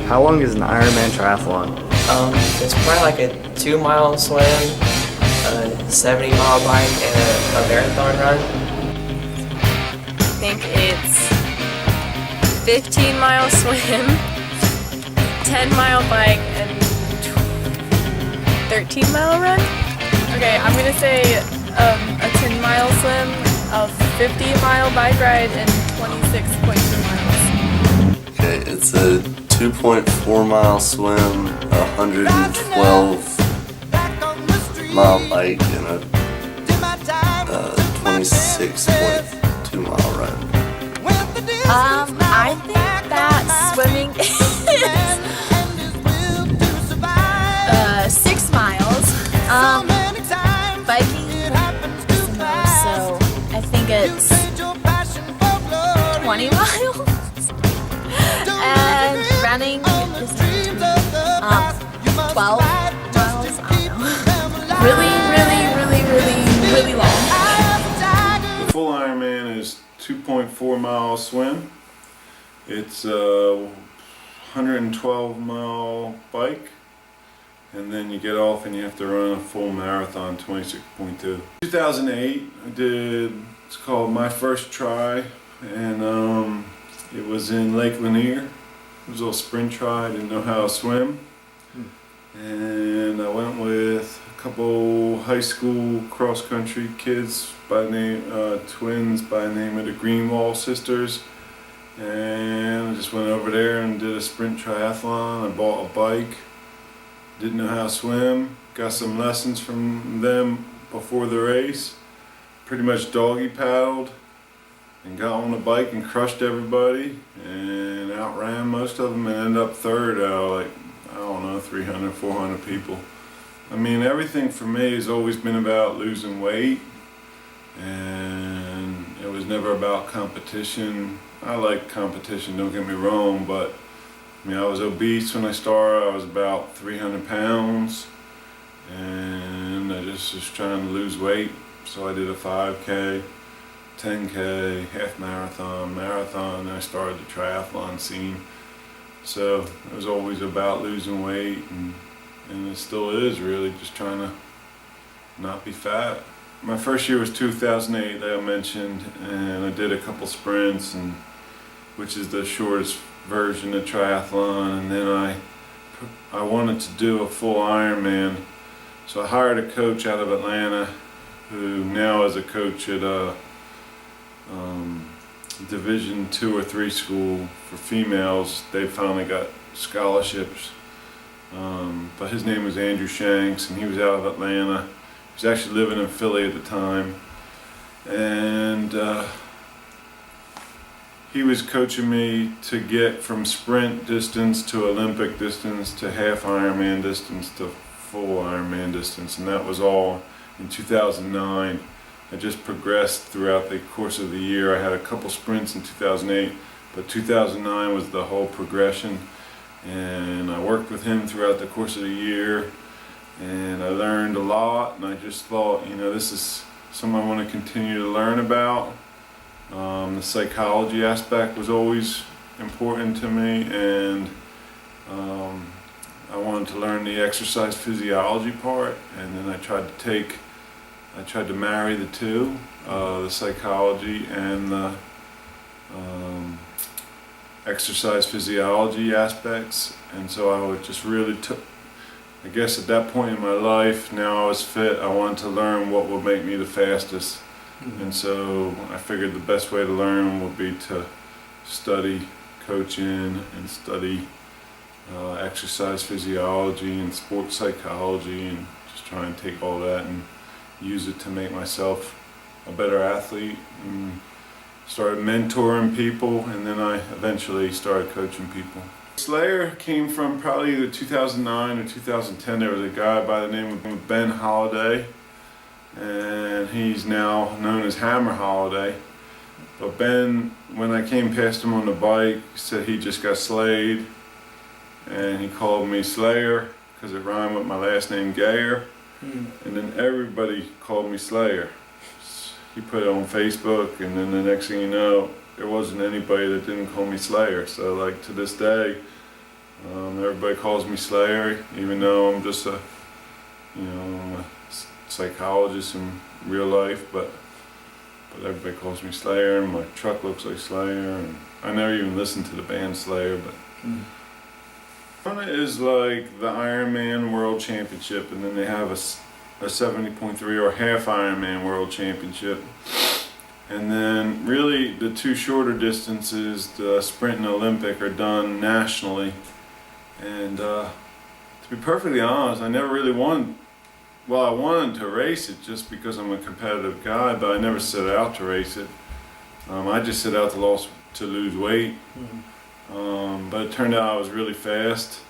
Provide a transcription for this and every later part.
How long is an Ironman triathlon? It's probably like a 2-mile swim, a 70-mile bike, and a marathon run. I think it's 15-mile swim, 10-mile bike, and 13-mile run. Okay, I'm gonna say a 10-mile swim, a 50-mile bike ride, and 26.2 miles. Okay, it's a 2.4-mile swim, a 112-mile bike, and a 26.2-mile run. I think that swimming is 6 miles. Biking is the most, so I think it's 20 miles. And running is 12 miles. I don't know. Really long. The full Ironman is 2.4 mile swim. It's a 112-mile bike, and then you get off and you have to run a full marathon, 26.2. 2008, I did, it's called My First Try, and it was in Lake Lanier. It was a little sprint try. I didn't know how to swim, and I went with a couple high school cross-country kids by name, twins by the name of the Greenwall sisters, and I just went over there and did a sprint triathlon. I bought a bike, didn't know how to swim, got some lessons from them before the race, pretty much doggy paddled, and got on the bike and crushed everybody and outran most of them and ended up third out of, like, I don't know, 300, 400 people. I mean, everything for me has always been about losing weight, and it was never about competition. I like competition, don't get me wrong, but I mean, I was obese when I started. I was about 300 pounds, and I just was trying to lose weight. So I did a 5K, 10K, half marathon, marathon, and I started the triathlon scene. So it was always about losing weight, and it still is really, just trying to not be fat. My first year was 2008, that I mentioned, and I did a couple sprints, and which is the shortest version of triathlon, and then I wanted to do a full Ironman, so I hired a coach out of Atlanta who now is a coach at a Division 2 or 3 school for females. They finally got scholarships, but his name was Andrew Shanks, and he was out of Atlanta. He was actually living in Philly at the time, and he was coaching me to get from sprint distance to Olympic distance to half Ironman distance to full Ironman distance, and that was all in 2009. I just progressed throughout the course of the year. I had a couple sprints in 2008, but 2009 was the whole progression, and I worked with him throughout the course of the year, and I learned a lot, and I just thought, you know, this is something I want to continue to learn about. The psychology aspect was always important to me, and I wanted to learn the exercise physiology part, and then I tried to marry the two, the psychology and the exercise physiology aspects. And so I would just really I guess at that point in my life, now I was fit, I wanted to learn what would make me the fastest. And so I figured the best way to learn would be to study coaching and study exercise physiology and sports psychology, and just try and take all that and use it to make myself a better athlete, and started mentoring people, and then I eventually started coaching people. Slayer came from probably either 2009 or 2010. There was a guy by the name of Ben Holiday, and he's now known as Hammer Holiday. But Ben, when I came past him on the bike, he said he just got slayed, and he called me Slayer because it rhymed with my last name, Gayer. And then everybody called me Slayer. He put it on Facebook, and then the next thing you know, there wasn't anybody that didn't call me Slayer. So like to this day, everybody calls me Slayer, even though I'm just I'm a psychologist in real life, but everybody calls me Slayer, and my truck looks like Slayer, and I never even listened to the band Slayer, but Kona is like the Ironman World Championship, and then they have a 70.3 or half Ironman World Championship. And then really the two shorter distances, the sprint and Olympic, are done nationally. And to be perfectly honest, I never really won. Well, I wanted to race it just because I'm a competitive guy, but I never set out to race it. I just set out to lose weight. But it turned out I was really fast.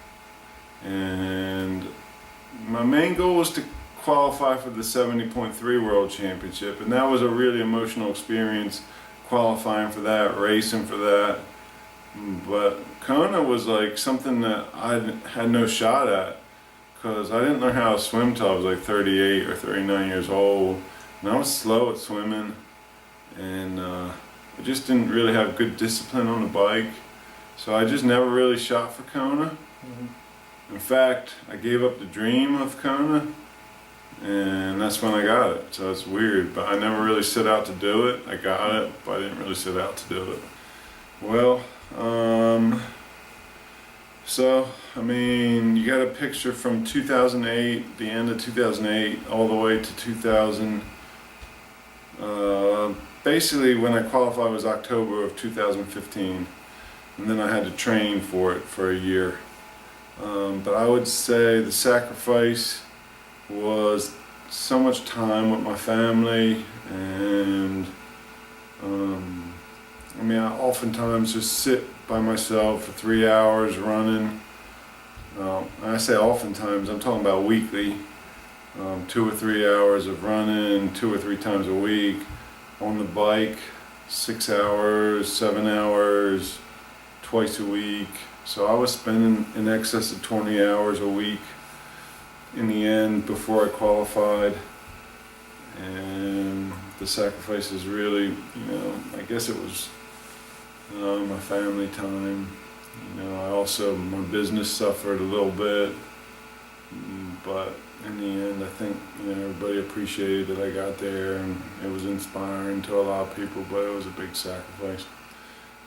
And my main goal was to qualify for the 70.3 World Championship, and that was a really emotional experience, qualifying for that, racing for that. But Kona was like something that I had no shot at, because I didn't learn how to swim till I was like 38 or 39 years old, and I was slow at swimming, and I just didn't really have good discipline on the bike, so I just never really shot for Kona. In fact, I gave up the dream of Kona, and that's when I got it. So it's weird, but I never really set out to do it. I got it, but I didn't really set out to do it. Well, so I mean, you got a picture from 2008, the end of 2008, all the way to 2000. Basically, when I qualified was October of 2015, and then I had to train for it for a year. But I would say the sacrifice was so much time with my family, and I mean, I oftentimes just sit by myself for 3 hours running. I say oftentimes, I'm talking about weekly, 2 or 3 hours of running 2 or 3 times a week, on the bike 6 hours, 7 hours, twice a week. So I was spending in excess of 20 hours a week in the end before I qualified, and the sacrifice is really, I guess it was my family time. My business suffered a little bit, but in the end I think everybody appreciated that I got there, and it was inspiring to a lot of people, but it was a big sacrifice.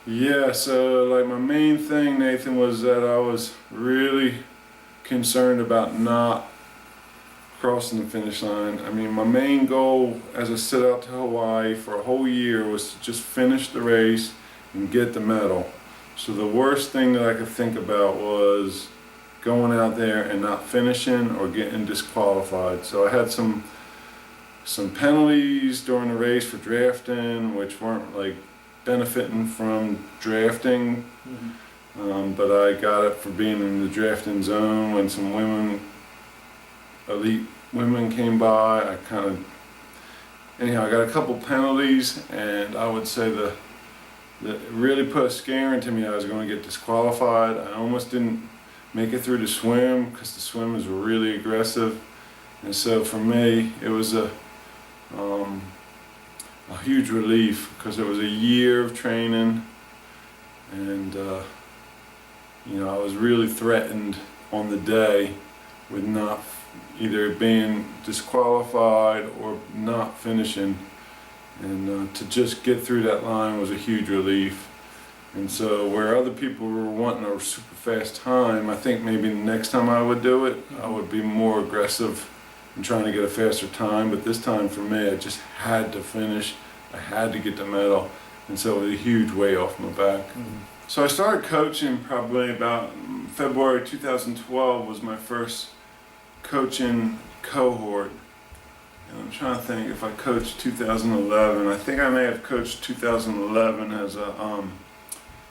Yeah, so like my main thing, Nathan, was that I was really concerned about not crossing the finish line. I mean, my main goal as I set out to Hawaii for a whole year was to just finish the race and get the medal. So the worst thing that I could think about was going out there and not finishing or getting disqualified. So I had some penalties during the race for drafting, which weren't like benefiting from drafting, but I got it for being in the drafting zone when some elite women came by. I got a couple penalties, and I would say that really put a scare into me. I was going to get disqualified. I almost didn't make it through the swim because the swim is really aggressive, and so for me it was a huge relief, because it was a year of training, and I was really threatened on the day with not either being disqualified or not finishing, and to just get through that line was a huge relief. And so where other people were wanting a super fast time, I think maybe the next time I would do it, I would be more aggressive in trying to get a faster time, but this time for me I just had to finish. I had to get the medal, and so it was a huge weight off my back. So I started coaching probably about February 2012 was my first coaching cohort. And I'm trying to think if I coached 2011. I think I may have coached 2011 as a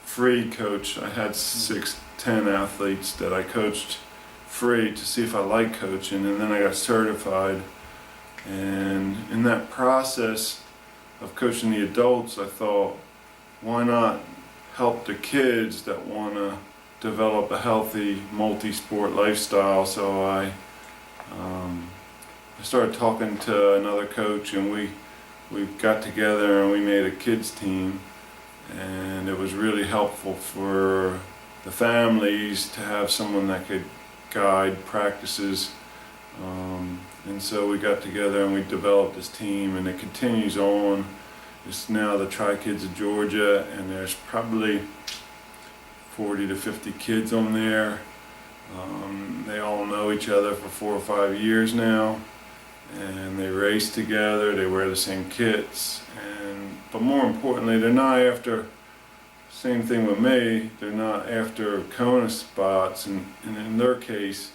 free coach. I had 10 athletes that I coached free to see if I liked coaching, and then I got certified. And in that process of coaching the adults, I thought, why not help the kids that want to develop a healthy multi-sport lifestyle? So I started talking to another coach, and we got together and we made a kids team, and it was really helpful for the families to have someone that could guide practices. And so we got together and we developed this team, and it continues on. It's now the Tri-Kids of Georgia, and there's probably 40 to 50 kids on there. They all know each other for 4 or 5 years now, and they race together, they wear the same kits, but more importantly, they're not after, same thing with me, they're not after Kona spots, and in their case,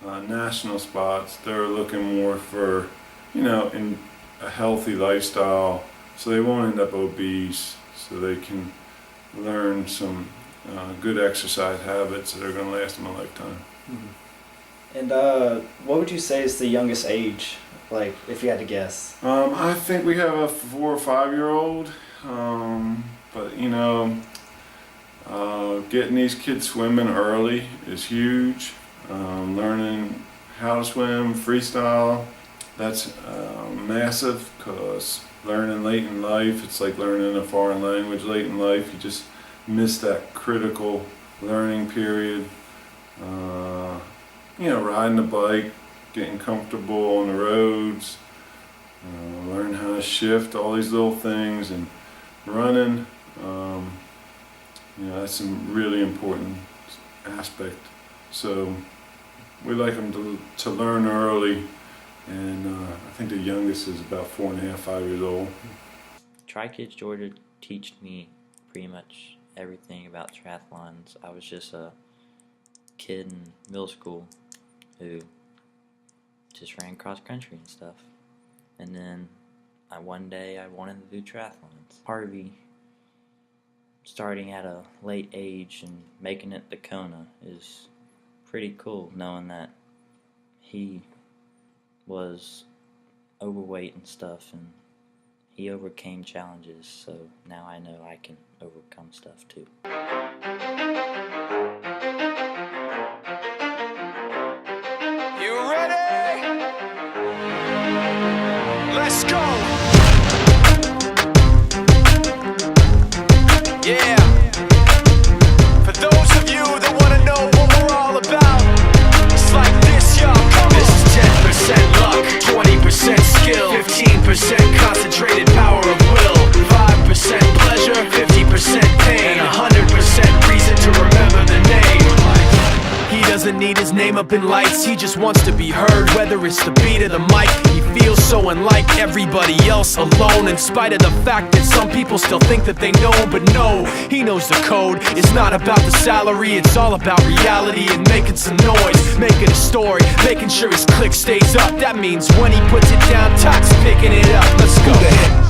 national spots. They're looking more for, in a healthy lifestyle, so they won't end up obese, so they can learn some good exercise habits that are going to last them a lifetime. And what would you say is the youngest age, like, if you had to guess? I think we have a 4 or 5 year old, but getting these kids swimming early is huge. Learning how to swim, freestyle, that's massive, because learning late in life, it's like learning a foreign language late in life. You just miss that critical learning period. Riding a bike, getting comfortable on the roads, learn how to shift, all these little things, and running, that's some really important aspect. So we like them to learn early, and I think the youngest is about 4.5, 5 years old. Tri-Kids Georgia taught me pretty much everything about triathlons. I was just a kid in middle school who just ran cross country and stuff, and then one day I wanted to do triathlons. Harvey, starting at a late age and making it to Kona, is pretty cool, knowing that he was overweight and stuff, and he overcame challenges, so now I know I can overcome stuff too. You ready? Let's go! Yeah! For those of you that want to know what we're all about, it's like this, y'all. This is 10% luck, 20% skill, 15% concentrated power of will, 5% pleasure, 50% pain, and 100% reason to remember the name. He doesn't need his name up in lights, he just wants to be heard, whether it's the beat of the mic. He feels so unlike everybody else, alone, in spite of the fact that some people still think that they know. But no, he knows the code. It's not about the salary, it's all about reality and making some noise, making a story, making sure his click stays up. That means when he puts it down, Tox picking it up. Let's go.